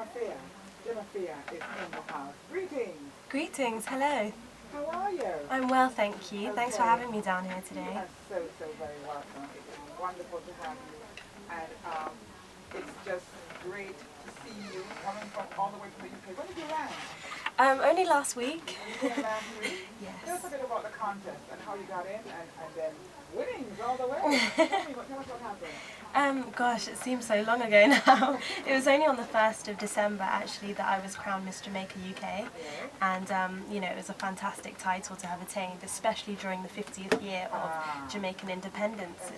Jemathea. Jemathea is in the house. Greetings. Greetings, hello. How are you? I'm well, thank you. Thanks for Okay. having me down here today. You are so very welcome. It is wonderful to have you. And it's just great to see you coming from all the way from the UK. When did you land? Only last week. You came last week? Yes. Tell us a bit about the contest and how you got in and then winnings all the way. Tell us what happened. Gosh, it seems so long ago now. It was only on the 1st of December actually that I was crowned Miss Jamaica UK, and it was a fantastic title to have attained, especially during the 50th year of Jamaican independence.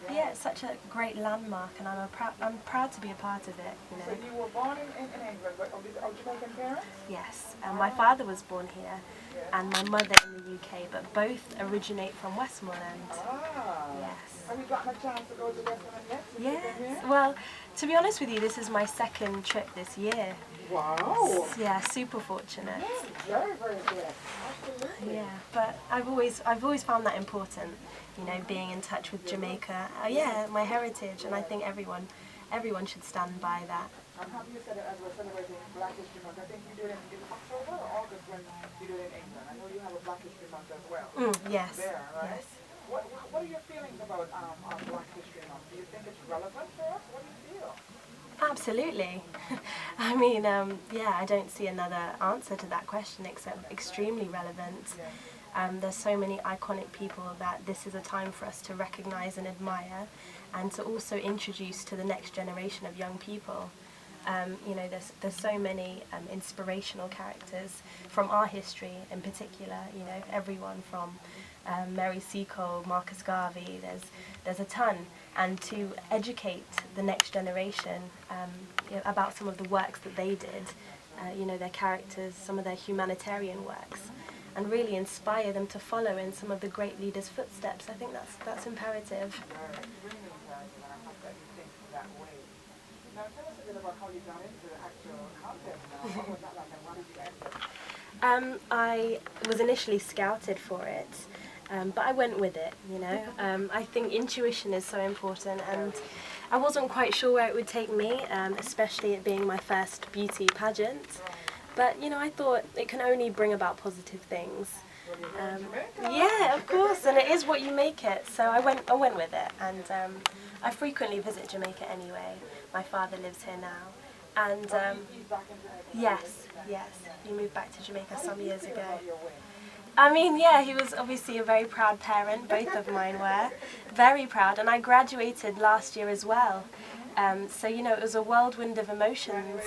Yeah, it's such a great landmark, and I'm proud to be a part of it. You know. So you were born in England, but of Jamaican parents? Yes, my father was born here, and my mother in the UK, but both originate from Westmoreland. Yes. Have you gotten a chance to go to Westmoreland yet? Yes. Well, to be honest with you, this is my second trip this year. Wow. Yeah, super fortunate. Very blessed. Absolutely. Yeah, but I've always found that important. You know, being in touch with Jamaica. Yeah, my heritage, and I think everyone should stand by that. I'm happy you said it as we're celebrating Black History Month. I think you do it in October or August when you do it in England. I know you have a Black History Month as well. Yes. There, right? Yes. What are your feelings about Black History Month? Do you think it's relevant for us? What do you feel? Absolutely. I mean, I don't see another answer to that question except extremely relevant. There's so many iconic people that this is a time for us to recognise and admire, and to also introduce to the next generation of young people. There's so many inspirational characters from our history in particular. You know, everyone from Mary Seacole, Marcus Garvey. There's a ton, and to educate the next generation about some of the works that they did, their characters, some of their humanitarian works, and really inspire them to follow in some of the great leaders' footsteps. I think that's imperative. Now tell us a bit about how you got into the actual contest now. What was that like and why did you enter? I was initially scouted for it, but I went with it, you know. I think intuition is so important, and I wasn't quite sure where it would take me, especially it being my first beauty pageant. But, you know, I thought it can only bring about positive things. Yeah, of course, and it is what you make it. So I went with it, and I frequently visit Jamaica anyway. My father lives here now, and yes, he moved back to Jamaica some years ago. I mean, yeah, he was obviously a very proud parent. Both of mine were very proud, and I graduated last year as well. So you know, it was a whirlwind of emotions.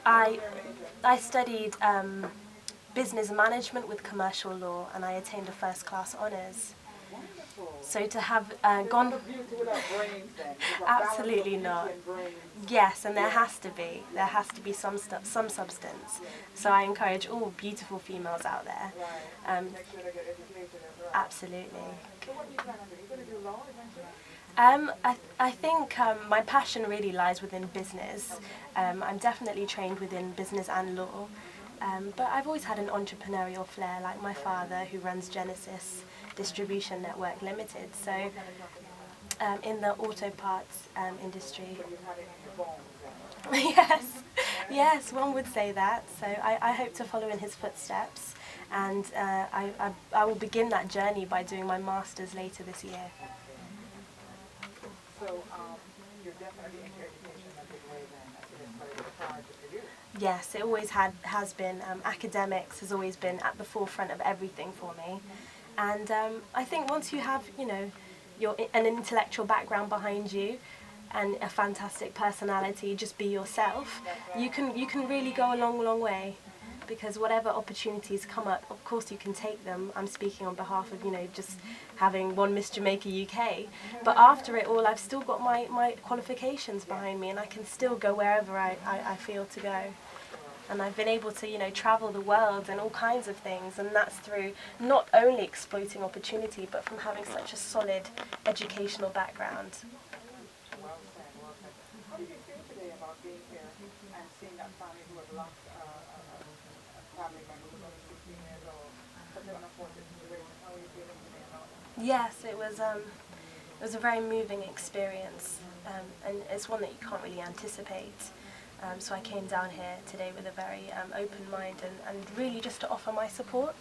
I studied business management with commercial law, and I attained a first-class honours. So to have gone... Absolutely not. Yes, and there has to be some substance. So I encourage all beautiful females out there. Absolutely. I think my passion really lies within business. I'm definitely trained within business and law. But I've always had an entrepreneurial flair, like my father, who runs Genesis Distribution Network Limited. So in the auto parts industry. Yes, one would say that. So I hope to follow in his footsteps, and I will begin that journey by doing my master's later this year. So you're definitely into education in a big way then, as it is part of the priority for you. Yes, it always has been. Academics has always been at the forefront of everything for me, and I think once you have, you know, an intellectual background behind you, and a fantastic personality, just be yourself, you can really go a long way. Because whatever opportunities come up, of course you can take them. I'm speaking on behalf of, you know, just having won Miss Jamaica UK. But after it all, I've still got my qualifications behind me, and I can still go wherever I feel to go. And I've been able to, you know, travel the world and all kinds of things, and that's through not only exploiting opportunity, but from having such a solid educational background. Well said. How do you feel today about being here and seeing that family who has lost family member who's only 16 years old, such an unfortunate situation? How are you feeling today about that? Yes, was a very moving experience, and it's one that you can't really anticipate. So I came down here today with a very open mind and really just to offer my support.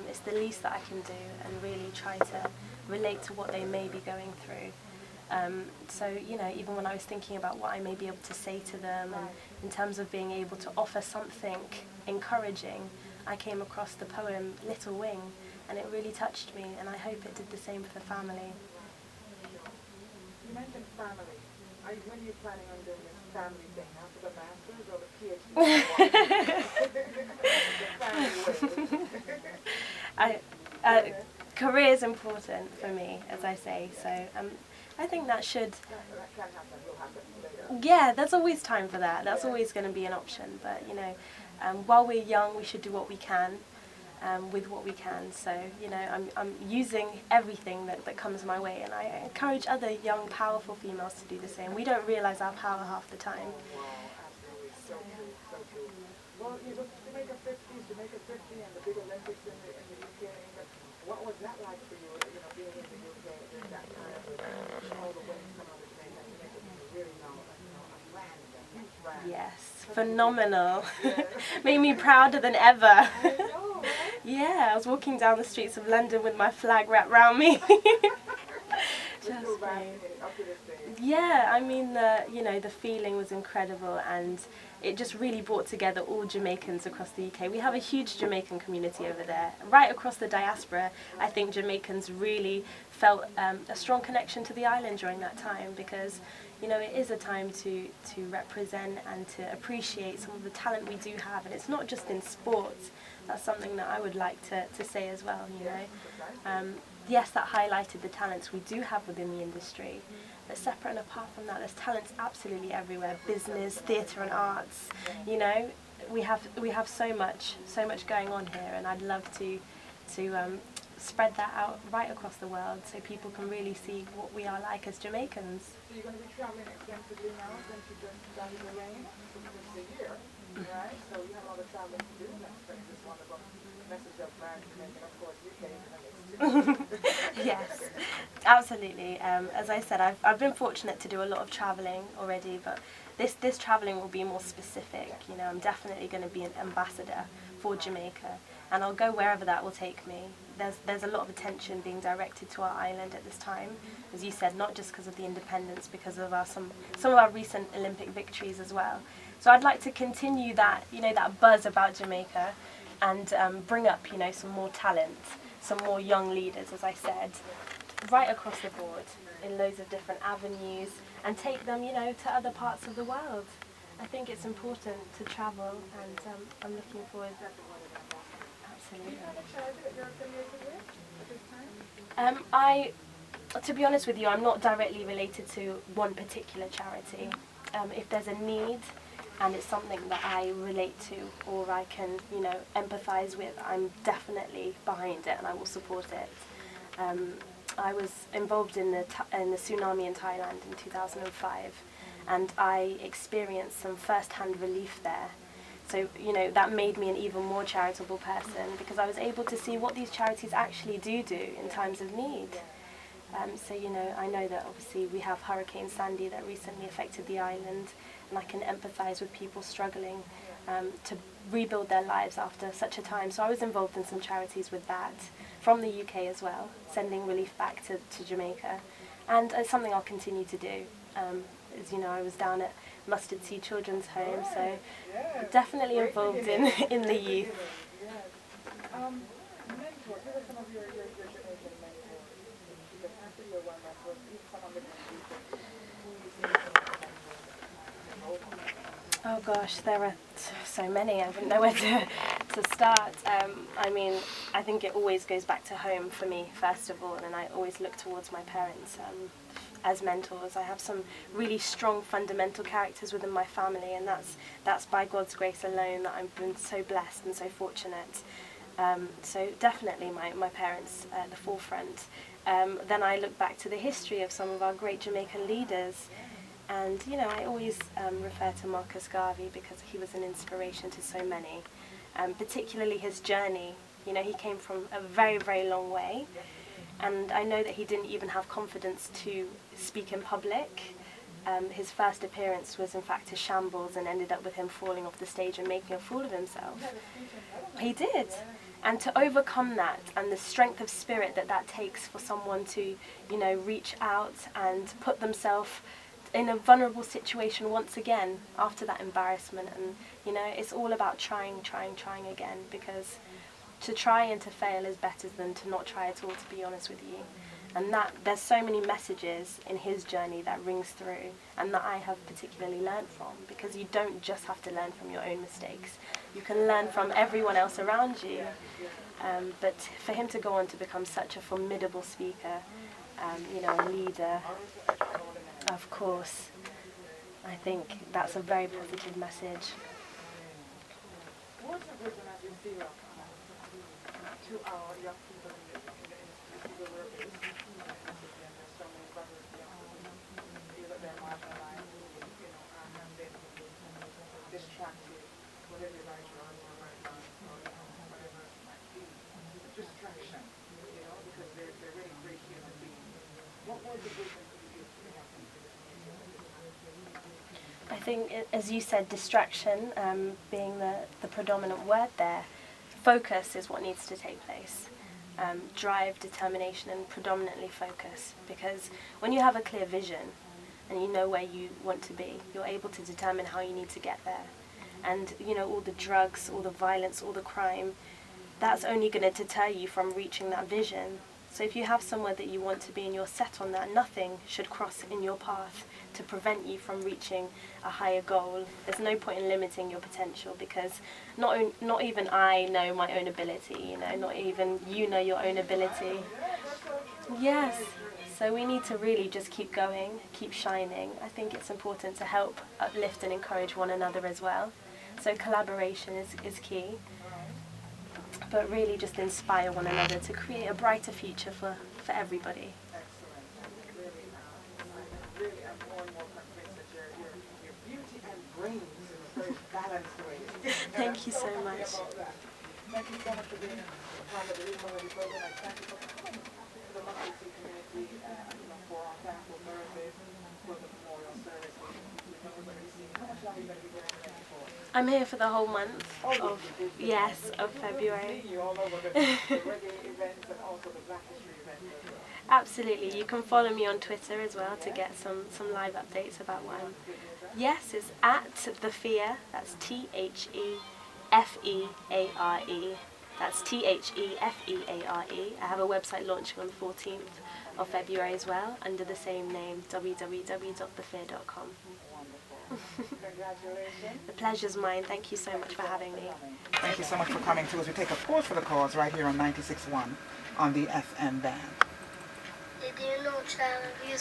It's the least that I can do, and really try to relate to what they may be going through. So, you know, even when I was thinking about what I may be able to say to them, and in terms of being able to offer something encouraging, I came across the poem Little Wing, and it really touched me, and I hope it did the same for the family. You mentioned family. When are you planning on doing this family thing? After the master's or the PhD? Career is important for me, as I say, so I think that should... That can happen, will happen later. Yeah, there's always time for that. That's always going to be an option, but, you know, while we're young, we should do what we can. With what we can, so you know, I'm using everything that comes my way, and I encourage other young, powerful females to do the same. We don't realise our power half the time. Wow, absolutely, so true, so true. Well, you know, Jamaica 50, and the big Olympics in the UK. But what was that like for you? You know, being in the UK during that time with all the women coming out of Jamaica was really now a brand, a huge brand. Yes, phenomenal. Yeah. Made me prouder than ever. I know, right? Yeah, I was walking down the streets of London with my flag wrapped round me. Just great. Yeah, I mean, you know, the feeling was incredible, and it just really brought together all Jamaicans across the UK. We have a huge Jamaican community over there. Right across the diaspora, I think Jamaicans really felt a strong connection to the island during that time, because, you know, it is a time to represent and to appreciate some of the talent we do have, and it's not just in sports. That's something that I would like to say as well, you know. Yes, that highlighted the talents we do have within the industry, but separate and apart from that, there's talents absolutely everywhere. Business, theatre and arts, you know, we have so much going on here, and I'd love to spread that out right across the world so people can really see what we are like as Jamaicans. So you're going to be traveling extensively now since you just started the rain? It's a year, right? So you have all the traveling to do, and that's this wonderful message of brand Jamaican, of course, UK economics too. Yes, absolutely. As I said, I've been fortunate to do a lot of travelling already, but this travelling will be more specific. You know, I'm definitely going to be an ambassador for Jamaica, and I'll go wherever that will take me. There's a lot of attention being directed to our island at this time, as you said, not just because of the independence, because of some of our recent Olympic victories as well. So I'd like to continue that, you know, that buzz about Jamaica, and bring up, you know, some more talent, some more young leaders, as I said, right across the board in loads of different avenues, and take them, you know, to other parts of the world. I think it's important to travel, and I'm looking forward. Absolutely. Do you have a charity that you're affiliated with at this time? To be honest with you, I'm not directly related to one particular charity. If there's a need, and it's something that I relate to, or I can, you know, empathise with, I'm definitely behind it and I will support it. I was involved in the tsunami in Thailand in 2005, and I experienced some first-hand relief there. So, you know, that made me an even more charitable person, because I was able to see what these charities actually do in times of need. So, you know, I know that obviously we have Hurricane Sandy that recently affected the island, and I can empathise with people struggling to rebuild their lives after such a time. So I was involved in some charities with that, from the UK as well, sending relief back to Jamaica. And it's something I'll continue to do. As you know, I was down at Mustard Seed Children's Home, so definitely involved in the youth. Mentors, who are some of your Jamaican mentors? Because after your one mentor, someone that Oh gosh, there are so many, I wouldn't know where to start. I mean, I think it always goes back to home for me, first of all, and I always look towards my parents as mentors. I have some really strong fundamental characters within my family, and that's by God's grace alone that I've been so blessed and so fortunate. So definitely my parents at the forefront. Then I look back to the history of some of our great Jamaican leaders. And, you know, I always refer to Marcus Garvey because he was an inspiration to so many, particularly his journey. You know, he came from a very, very long way, And I know that he didn't even have confidence to speak in public. His first appearance was in fact a shambles and ended up with him falling off the stage and making a fool of himself. He did. And to overcome that and the strength of spirit that that takes for someone to, you know, reach out and put themselves in a vulnerable situation once again after that embarrassment. And, you know, it's all about trying again, because to try and to fail is better than to not try at all, to be honest with you. And that there's so many messages in his journey that rings through and that I have particularly learned from, because you don't just have to learn from your own mistakes. You can learn from everyone else around you. But for him to go on to become such a formidable speaker, you know, a leader, of course, I think that's a very positive message. What's a vision as you see to our young people in the industry, people working in the industry, and there's so many brothers, young people, feel that they're marginalized, you know, and have been distracted, whatever you're right or whatever it might be, distraction, you know, because they're really great human beings. What was the vision for the youth to help them? I think, as you said, distraction being the predominant word there. Focus is what needs to take place. Drive, determination, and predominantly focus. Because when you have a clear vision and you know where you want to be, you're able to determine how you need to get there. And, you know, all the drugs, all the violence, all the crime, that's only going to deter you from reaching that vision. So if you have somewhere that you want to be and you're set on that, nothing should cross in your path to prevent you from reaching a higher goal. There's no point in limiting your potential, because not even I know my own ability, you know, not even you know your own ability. Yes. So we need to really just keep going, keep shining. I think it's important to help uplift and encourage one another as well. So collaboration is key. But really just inspire one another to create a brighter future for everybody. Excellent. Really, I'm more and more convinced that your beauty and brains in a very balanced way. Thank you so much. Thank you so much for being part of the Real Melody program. I thank you for coming to the Must-See community, for our thankful Thursdays, for the memorial service. How much longer are you going to be doing it for? I'm here for the whole month of February. You all over the reggae events and also the Black History events as well. Absolutely. You can follow me on Twitter as well to get some live updates about what I'm... Yes, it's at TheFeare. That's TheFeare. That's TheFeare. I have a website launching on the 14th of February as well, under the same name, www.thefeare.com. Congratulations. The pleasure's mine. Thank you so much for having me. Thank you so much for coming to us. We take a pause for the cause right here on 96.1 on the FM band. Did you know child abuse